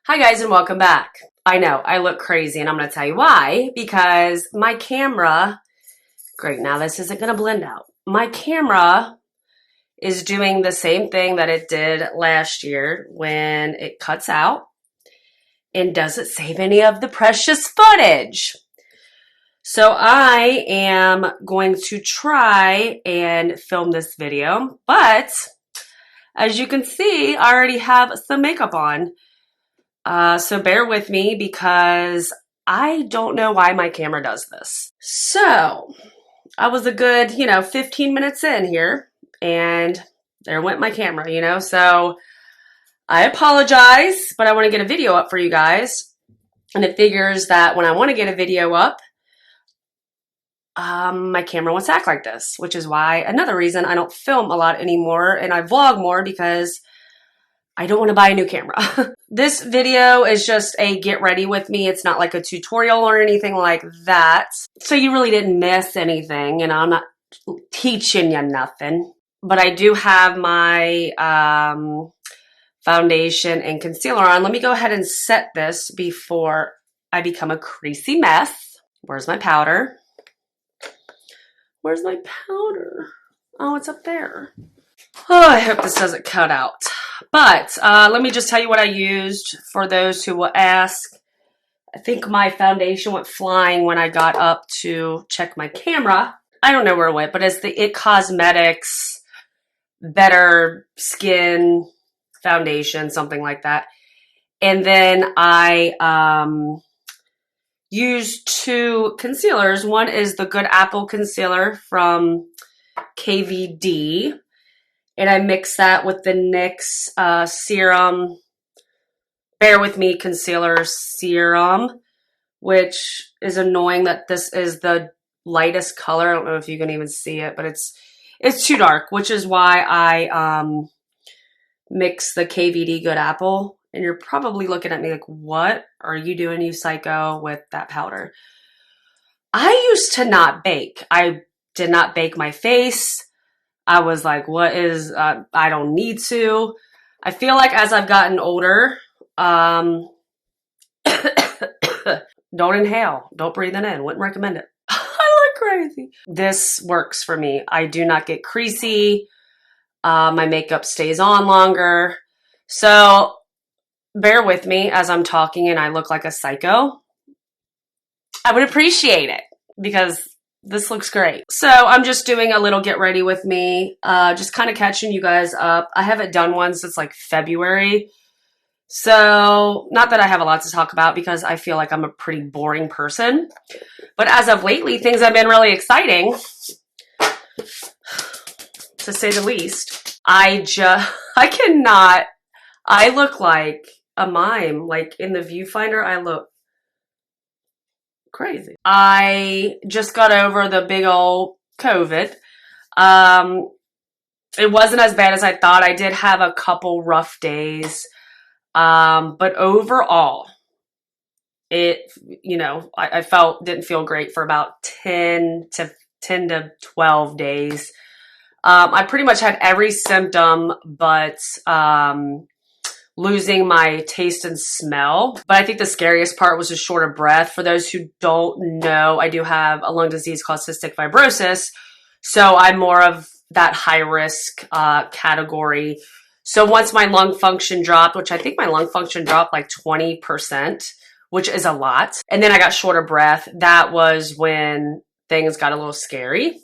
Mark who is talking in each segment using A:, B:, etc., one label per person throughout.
A: Hi guys and welcome back. I know, I look crazy and I'm going to tell you why. Because my camera, great, now this isn't going to blend out. My camera is doing the same thing that it did last year when it cuts out and doesn't save any of the precious footage. So I am going to try and film this video, but as you can see, I already have some makeup on. So bear with me because I don't know why my camera does this. So I was a good, 15 minutes in here and there went my camera, so I apologize, but I want to get a video up for you guys. And it figures that when I want to get a video up, my camera wants to act like this, which is why another reason I don't film a lot anymore and I vlog more because I don't want to buy a new camera. This video is just a get ready with me. It's not like a tutorial or anything like that. So you really didn't miss anything. I'm not teaching you nothing. But I do have my foundation and concealer on. Let me go ahead and set this before I become a creasy mess. Where's my powder? Where's my powder? Oh, it's up there. Oh, I hope this doesn't cut out. But let me just tell you what I used for those who will ask. I think my foundation went flying when I got up to check my camera. I don't know where it went, but it's the It Cosmetics Better Skin Foundation, something like that. And then I used two concealers. One is the Good Apple Concealer from KVD. And I mix that with the NYX Serum, Bear With Me Concealer Serum, which is annoying that this is the lightest color. I don't know if you can even see it, but it's too dark, which is why I mix the KVD Good Apple. And you're probably looking at me like, what are you doing, you psycho, with that powder? I used to not bake. I did not bake my face. I was like, what is, I don't need to. I feel like as I've gotten older, don't inhale, don't breathe it in. Wouldn't recommend it. I look crazy. This works for me. I do not get creasy. My makeup stays on longer. So bear with me as I'm talking and I look like a psycho. I would appreciate it because this looks great. So I'm just doing a little get ready with me, just kind of catching you guys up. I haven't done one since like February. So not that I have a lot to talk about because I feel like I'm a pretty boring person. But as of lately, things have been really exciting, to say the least. I look like a mime. Like in the viewfinder, I look crazy. I just got over the big old COVID. It wasn't as bad as I thought. I did have a couple rough days. But overall, I didn't feel great for about 10 to 12 days. I pretty much had every symptom, but, losing my taste and smell. But I think the scariest part was just short of breath. For those who don't know, I do have a lung disease called cystic fibrosis. So I'm more of that high risk category. So once my lung function dropped, which I think my lung function dropped like 20%, which is a lot. And then I got short of breath. That was when things got a little scary.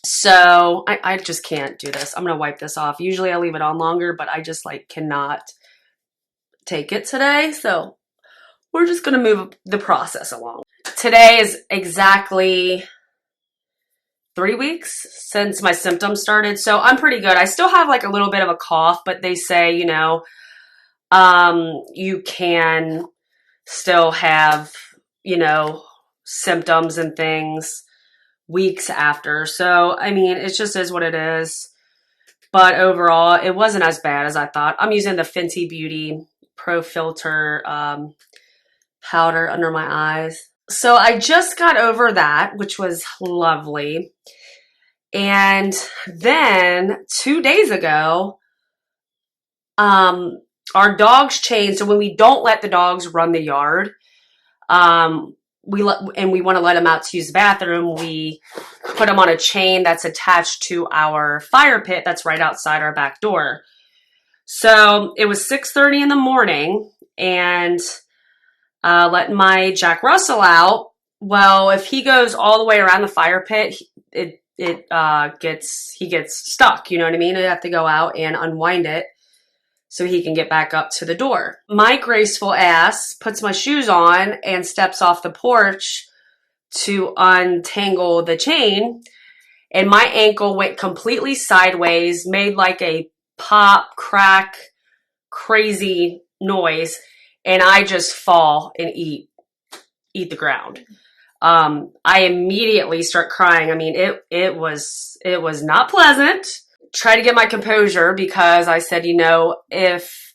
A: So I just can't do this. I'm going to wipe this off. Usually I leave it on longer, but I just cannot take it today. So we're just going to move the process along. Today is exactly 3 weeks since my symptoms started. So I'm pretty good. I still have like a little bit of a cough, but they say, you can still have, symptoms and things weeks after. So, I mean, it just is what it is. But overall, it wasn't as bad as I thought. I'm using the Fenty Beauty Pro Filter powder under my eyes. So I just got over that, which was lovely. And then 2 days ago, our dog's chain. So when we don't let the dogs run the yard, we want to let them out to use the bathroom, we put them on a chain that's attached to our fire pit that's right outside our back door. So it was 6:30 in the morning, and letting my Jack Russell out. Well, if he goes all the way around the fire pit, he gets stuck. You know what I mean? I have to go out and unwind it so he can get back up to the door. My graceful ass puts my shoes on and steps off the porch to untangle the chain, and my ankle went completely sideways, made like a pop, crack, crazy noise, and I just fall and eat the ground. I immediately start crying. I mean, it was not pleasant. Try to get my composure because I said, you know, if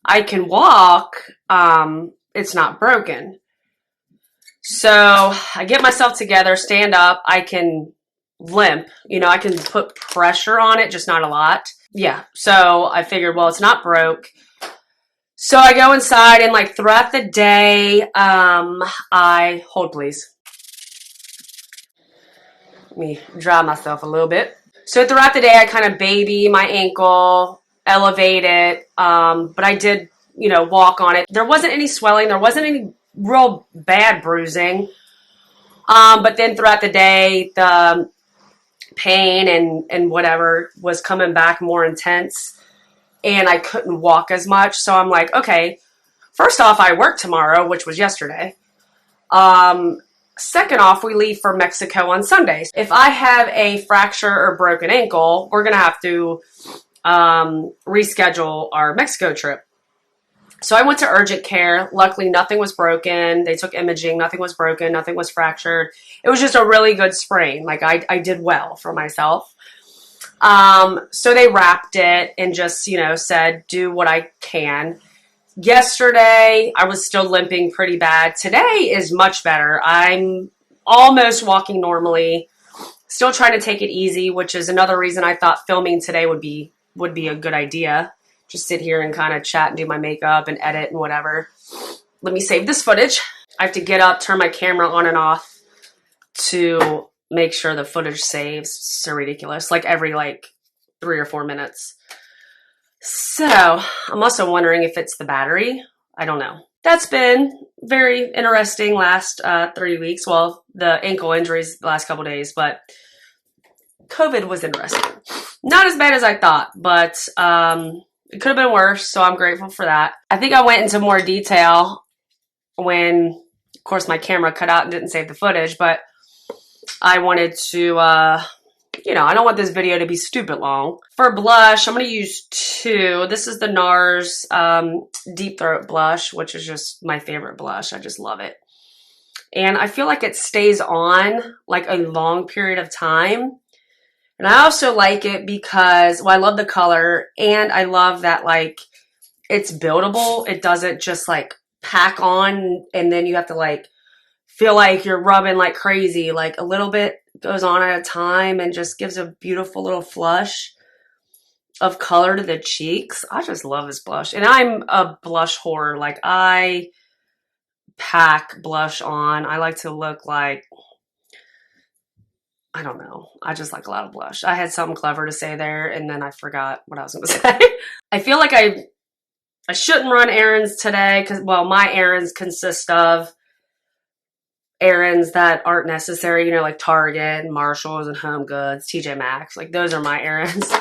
A: I can walk, it's not broken. So I get myself together, stand up. I can limp, you know, I can put pressure on it, just not a lot. Yeah. So I figured, well, it's not broke. So I go inside, and like throughout the day, hold please. Let me dry myself a little bit. So throughout the day, I kind of baby my ankle, elevate it. But I did, you know, walk on it. There wasn't any swelling. There wasn't any real bad bruising. But then throughout the day, the pain and whatever was coming back more intense, and I couldn't walk as much. So I'm like, okay, first off, I work tomorrow, which was yesterday. Second off, we leave for Mexico on Sundays. If I have a fracture or broken ankle, we're going to have to reschedule our Mexico trip. So I went to urgent care. Luckily, nothing was broken. They took imaging. Nothing was broken. Nothing was fractured. It was just a really good sprain. Like I did well for myself. So they wrapped it and just, you know, said, do what I can. Yesterday, I was still limping pretty bad. Today is much better. I'm almost walking normally. Still trying to take it easy, which is another reason I thought filming today would be a good idea. Just sit here and kind of chat and do my makeup and edit and whatever. Let me save this footage. I have to get up, turn my camera on and off to make sure the footage saves. It's so ridiculous. Like every 3 or 4 minutes. So I'm also wondering if it's the battery. I don't know. That's been very interesting last 3 weeks. Well, the ankle injuries the last couple days, but COVID was interesting. Not as bad as I thought, but it could have been worse, so I'm grateful for that. I think I went into more detail when, of course, my camera cut out and didn't save the footage, but I wanted to you know, I don't want this video to be stupid long. For blush, I'm going to use 2. This is the NARS Deep Throat Blush, which is just my favorite blush. I just love it. And I feel like it stays on like a long period of time. And I also like it because, well, I love the color, and I love that like it's buildable. It doesn't just like pack on and then you have to like feel like you're rubbing like crazy. Like a little bit goes on at a time and just gives a beautiful little flush of color to the cheeks. I just love this blush. And I'm a blush whore. Like I pack blush on. I like to look like, I don't know. I just like a lot of blush. I had something clever to say there and then I forgot what I was going to say. I feel like I shouldn't run errands today because, well, my errands consist of errands that aren't necessary, you know, like Target and Marshalls and Home Goods, TJ Maxx. Like those are my errands.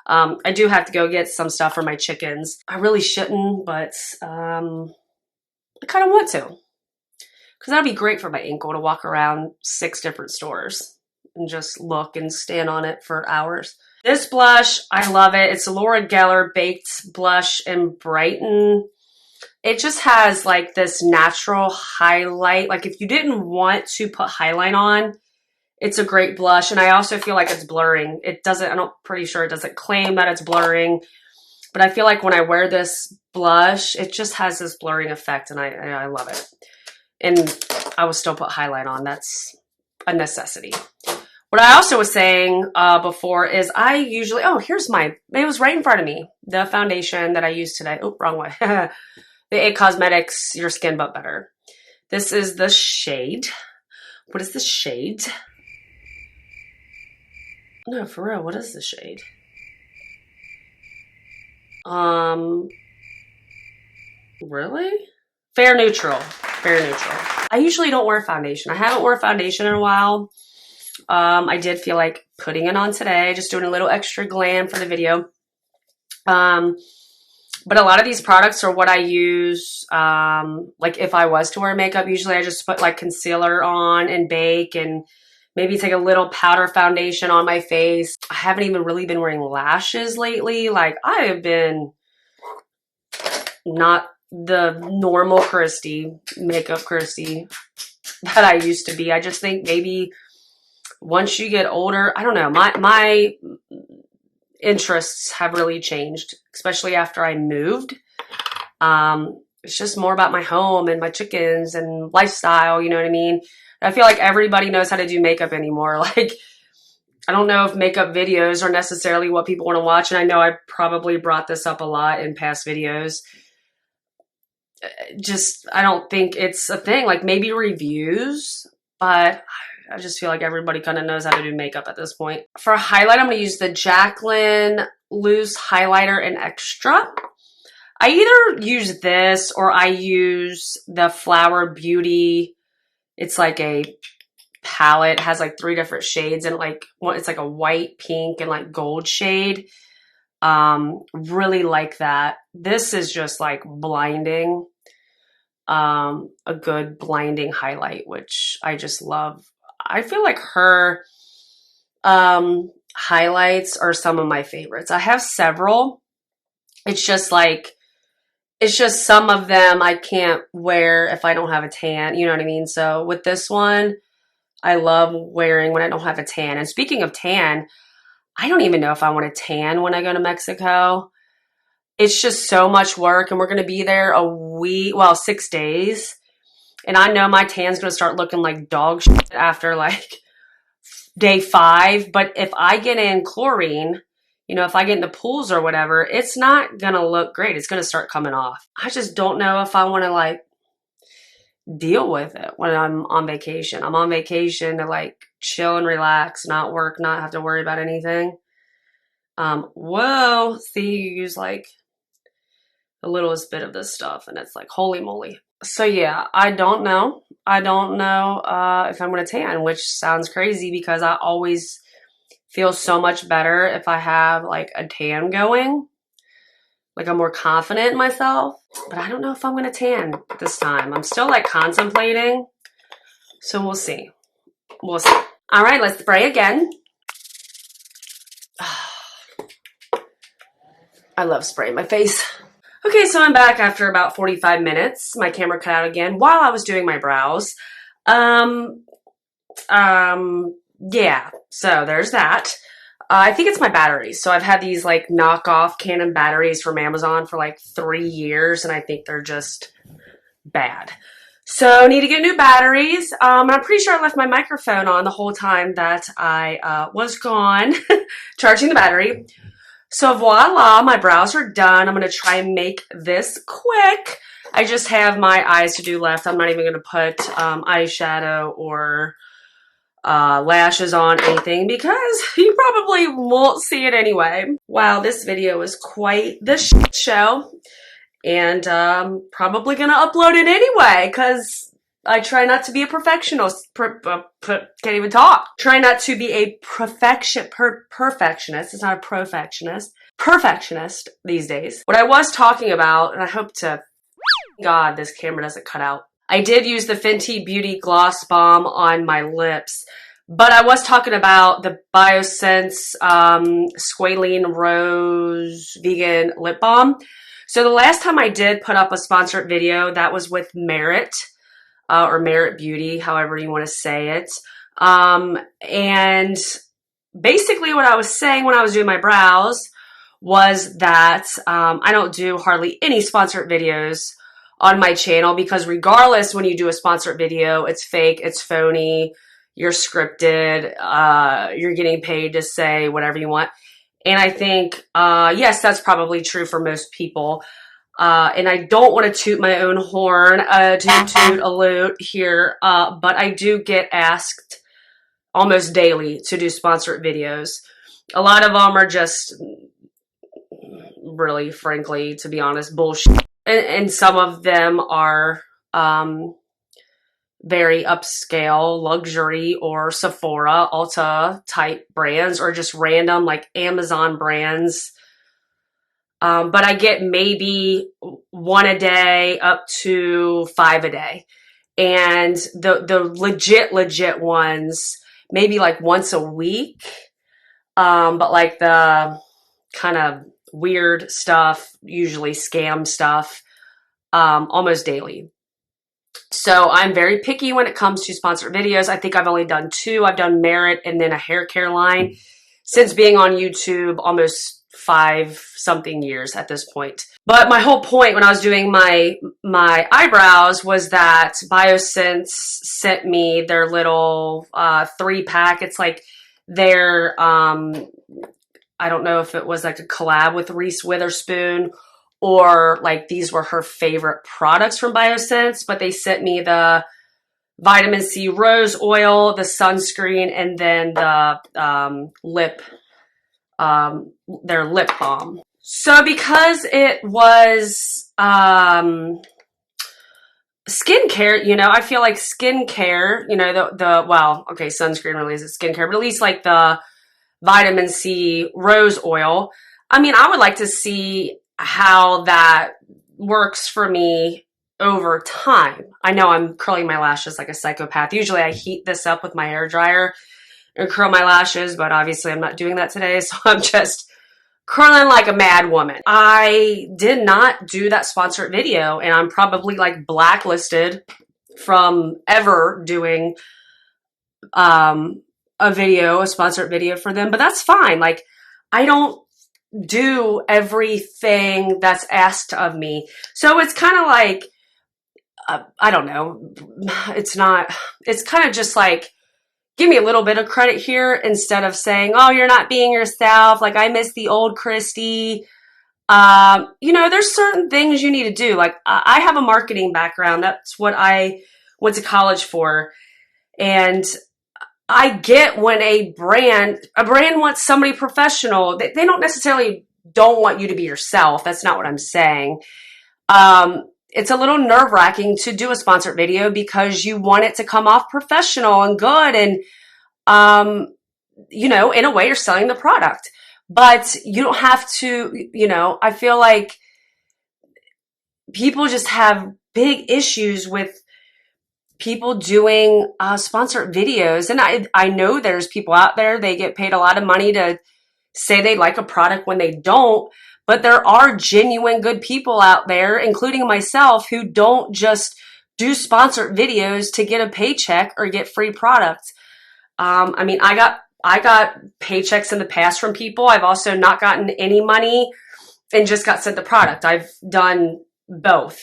A: I do have to go get some stuff for my chickens. I really shouldn't, but I kind of want to. Because that'd be great for my ankle to walk around 6 different stores and just look and stand on it for hours. This blush, I love it. It's a Laura Geller Baked Blush and Brighten. It just has like this natural highlight. Like if you didn't want to put highlight on, it's a great blush. And I also feel like it's blurring. It doesn't, I'm pretty sure it doesn't claim that it's blurring. But I feel like when I wear this blush, it just has this blurring effect and I love it. And I will still put highlight on. That's a necessity. What I also was saying before is I usually, oh, here's it was right in front of me, the foundation that I used today. Oh, wrong way. The It Cosmetics Your Skin But Better. This is the shade. What is the shade? No, for real, what is the shade? Really? Fair neutral. Fair neutral. I usually don't wear foundation. I haven't worn foundation in a while. I did feel like putting it on today, just doing a little extra glam for the video. But a lot of these products are what I use, like if I was to wear makeup, usually I just put like concealer on and bake and maybe take a little powder foundation on my face. I haven't even really been wearing lashes lately. Like I have been not the normal makeup Christy that I used to be. I just think maybe once you get older, I don't know, my interests have really changed, especially after I moved. It's just more about my home and my chickens and lifestyle, you know what I mean? I feel like everybody knows how to do makeup anymore. Like, I don't know if makeup videos are necessarily what people want to watch, and I know I probably brought this up a lot in past videos. Just, I don't think it's a thing. Like, maybe reviews, but I just feel like everybody kind of knows how to do makeup at this point. For a highlight, I'm going to use the Jaclyn Loose Highlighter in Extra. I either use this or I use the Flower Beauty. It's like a palette. It has like 3 different shades and like it's like a white, pink, and like gold shade. Really like that. This is just like blinding. A good blinding highlight, which I just love. I feel like her highlights are some of my favorites. I have several. It's just some of them I can't wear if I don't have a tan. You know what I mean? So with this one, I love wearing when I don't have a tan. And speaking of tan, I don't even know if I want to tan when I go to Mexico. It's just so much work, and we're going to be there 6 days. And I know my tan's going to start looking like dog shit after like day 5. But if I get in chlorine, you know, if I get in the pools or whatever, it's not going to look great. It's going to start coming off. I just don't know if I want to like deal with it when I'm on vacation. I'm on vacation to like chill and relax, not work, not have to worry about anything. See, you use like the littlest bit of this stuff and it's like, holy moly. So yeah, I don't know. I don't know if I'm going to tan, which sounds crazy because I always feel so much better if I have like a tan going. Like I'm more confident in myself, but I don't know if I'm going to tan this time. I'm still like contemplating. So we'll see. We'll see. All right, let's spray again. I love spraying my face. Okay, so I'm back after about 45 minutes. My camera cut out again while I was doing my brows. Yeah, so there's that. I think it's my batteries. So I've had these like knockoff Canon batteries from Amazon for like 3 years, and I think they're just bad. So need to get new batteries. I'm pretty sure I left my microphone on the whole time that I was gone charging the battery. So voila, my brows are done. I'm going to try and make this quick. I just have my eyes to do left. I'm not even going to put eyeshadow or lashes on anything because you probably won't see it anyway. Wow, this video is quite the shit show. And probably going to upload it anyway because I try not to be a perfectionist. Can't even talk. Try not to be a perfectionist. It's not a perfectionist. Perfectionist these days. What I was talking about, and I hope to God this camera doesn't cut out. I did use the Fenty Beauty Gloss Bomb on my lips, but I was talking about the Biosense Squalene Rose Vegan Lip Balm. So the last time I did put up a sponsored video, that was with Merit, or Merit Beauty, however you want to say it. And basically what I was saying when I was doing my brows was that I don't do hardly any sponsored videos on my channel because regardless when you do a sponsored video, it's fake, it's phony, you're scripted, you're getting paid to say whatever you want. And I think, yes, that's probably true for most people. And I don't want to toot my own horn, toot a loot here, but I do get asked almost daily to do sponsored videos. A lot of them are just really, frankly, to be honest, bullshit. And some of them are very upscale, luxury, or Sephora, Ulta type brands, or just random like Amazon brands. But I get maybe 1 a day up to 5 a day. And the legit ones, maybe like once a week. But like the kind of weird stuff, usually scam stuff, almost daily. So I'm very picky when it comes to sponsored videos. I think I've only done 2. I've done Merit and then a hair care line since being on YouTube almost 5-something years at this point. But my whole point when I was doing my eyebrows was that Biosense sent me their little 3-pack. It's like their, I don't know if it was like a collab with Reese Witherspoon or like these were her favorite products from Biosense, but they sent me the vitamin C rose oil, the sunscreen, and then the their lip balm. So because it was skincare, you know, I feel like skincare, you know, sunscreen really isn't skincare, but at least like the vitamin C rose oil. I mean, I would like to see how that works for me over time. I know I'm curling my lashes like a psychopath. Usually I heat this up with my hair dryer and curl my lashes, but obviously I'm not doing that today, so I'm just curling like a mad woman. I did not do that sponsored video, and I'm probably like blacklisted from ever doing a sponsored video for them, but that's fine. Like, I don't do everything that's asked of me. So it's kind of like, I don't know. It's kind of just like, give me a little bit of credit here instead of saying, oh, you're not being yourself. Like, I miss the old Christy. You know, there's certain things you need to do. Like, I have a marketing background. That's what I went to college for. And I get when a brand wants somebody professional. They don't necessarily don't want you to be yourself. That's not what I'm saying. It's a little nerve-wracking to do a sponsored video because you want it to come off professional and good. And, you know, in a way you're selling the product, but you don't have to, you know, I feel like people just have big issues with people doing sponsored videos. And I know there's people out there, they get paid a lot of money to say they like a product when they don't, but there are genuine good people out there, including myself, who don't just do sponsored videos to get a paycheck or get free products. I mean, I got paychecks in the past from people. I've also not gotten any money and just got sent the product. I've done both,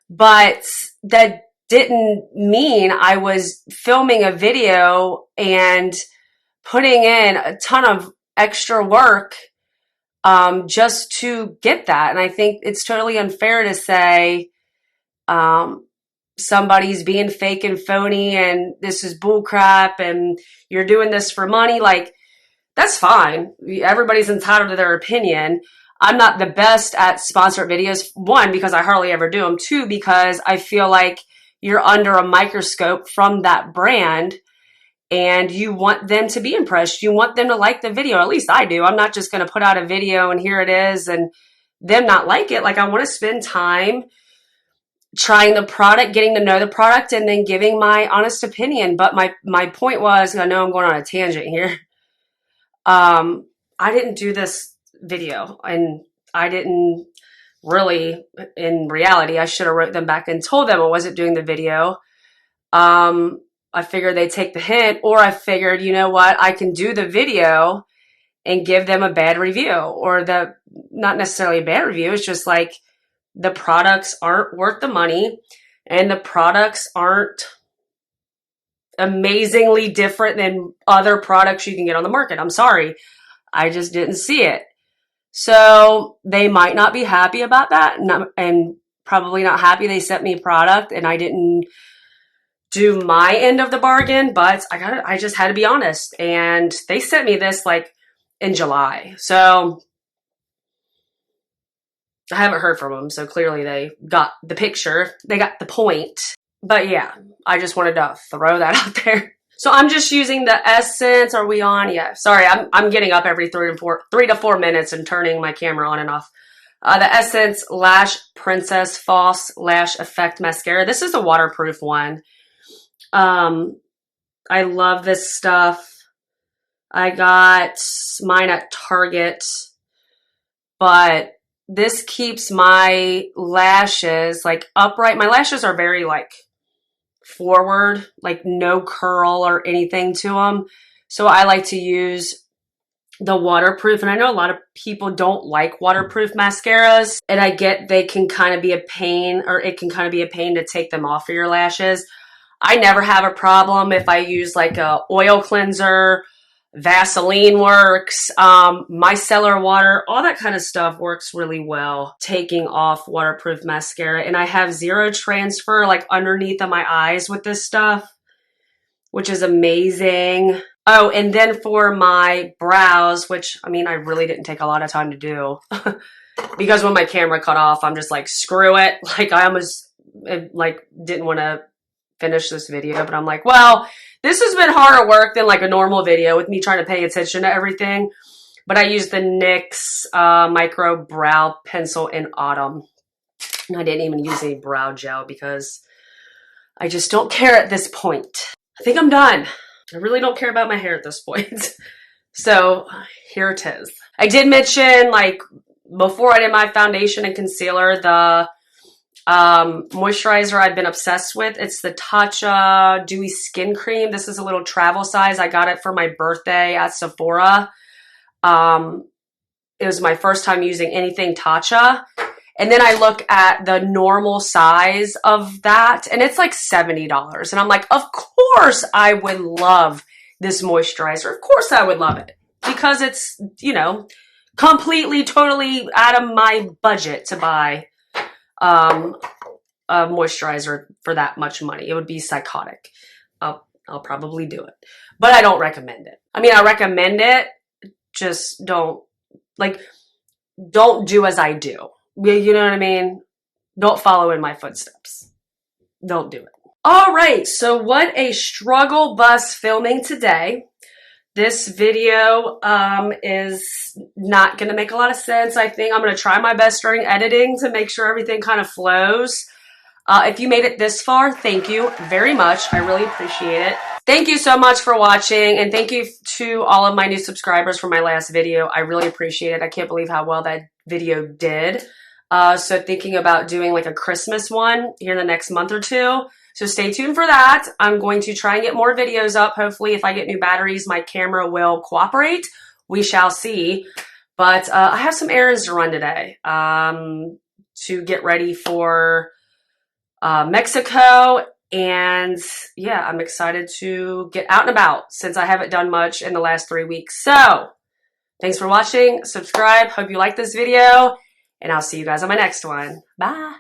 A: but that didn't mean I was filming a video and putting in a ton of extra work just to get that. And I think it's totally unfair to say somebody's being fake and phony and this is bullcrap and you're doing this for money. Like, that's fine. Everybody's entitled to their opinion. I'm not the best at sponsored videos. 1, because I hardly ever do them. 2, because I feel like you're under a microscope from that brand and you want them to be impressed. You want them to like the video. At least I do. I'm not just going to put out a video and here it is and them not like it. Like, I want to spend time trying the product, getting to know the product, and then giving my honest opinion. But my point was, I know I'm going on a tangent here. I didn't do this video, and I didn't really, in reality, I should have wrote them back and told them I wasn't doing the video. I figured they'd take the hint, or I figured, you know what, I can do the video and give them a bad review, or not necessarily a bad review. It's just like the products aren't worth the money and the products aren't amazingly different than other products you can get on the market. I'm sorry. I just didn't see it. So they might not be happy about that, and probably not happy they sent me a product and I didn't do my end of the bargain, but I just had to be honest. And they sent me this like in July. So I haven't heard from them. So clearly they got the picture. They got the point. But yeah, I just wanted to throw that out there. So I'm just using the Essence. Are we on? Yeah. Sorry, I'm getting up every 3 to 4 minutes and turning my camera on and off. The Essence Lash Princess False Lash Effect Mascara. This is a waterproof one. I love this stuff. I got mine at Target, but this keeps my lashes like upright. My lashes are very like forward, like no curl or anything to them. So I like to use the waterproof, and I know a lot of people don't like waterproof mascaras, and I get they can kind of be a pain, or it can kind of be a pain to take them off of your lashes. I never have a problem if I use like a oil cleanser, Vaseline works, micellar water, all that kind of stuff works really well taking off waterproof mascara. And I have zero transfer like underneath of my eyes with this stuff, which is amazing. Oh, and then for my brows, which I mean, I really didn't take a lot of time to do because when my camera cut off, I'm just like, screw it. Like I almost like didn't want to finish this video, but I'm like, well, this has been harder work than like a normal video with me trying to pay attention to everything. But I used the NYX Micro Brow Pencil in Autumn. And I didn't even use any brow gel because I just don't care at this point. I think I'm done. I really don't care about my hair at this point. So here it is. I did mention, like, before I did my foundation and concealer, the moisturizer I've been obsessed with. It's the Tatcha Dewy Skin Cream. This is a little travel size. I got it for my birthday at Sephora. It was my first time using anything Tatcha. And then I look at the normal size of that, and it's like $70. And I'm like, of course I would love this moisturizer. Of course I would love it. Because it's, you know, completely, totally out of my budget to buy a moisturizer for that much money. It would be psychotic. I'll probably do it, but I don't recommend it. I mean, I recommend it. Just don't do as I do. You know what I mean? Don't follow in my footsteps. Don't do it. All right. So what a struggle bus filming today. This video is not going to make a lot of sense. I think I'm going to try my best during editing to make sure everything kind of flows. If you made it this far, thank you very much. I really appreciate it. Thank you so much for watching, and thank you to all of my new subscribers for my last video. I really appreciate it. I can't believe how well that video did. So thinking about doing like a Christmas one here in the next month or two. So stay tuned for that. I'm going to try and get more videos up. Hopefully, if I get new batteries, my camera will cooperate. We shall see. But I have some errands to run today to get ready for Mexico. And yeah, I'm excited to get out and about since I haven't done much in the last 3 weeks. So thanks for watching. Subscribe. Hope you like this video. And I'll see you guys on my next one. Bye.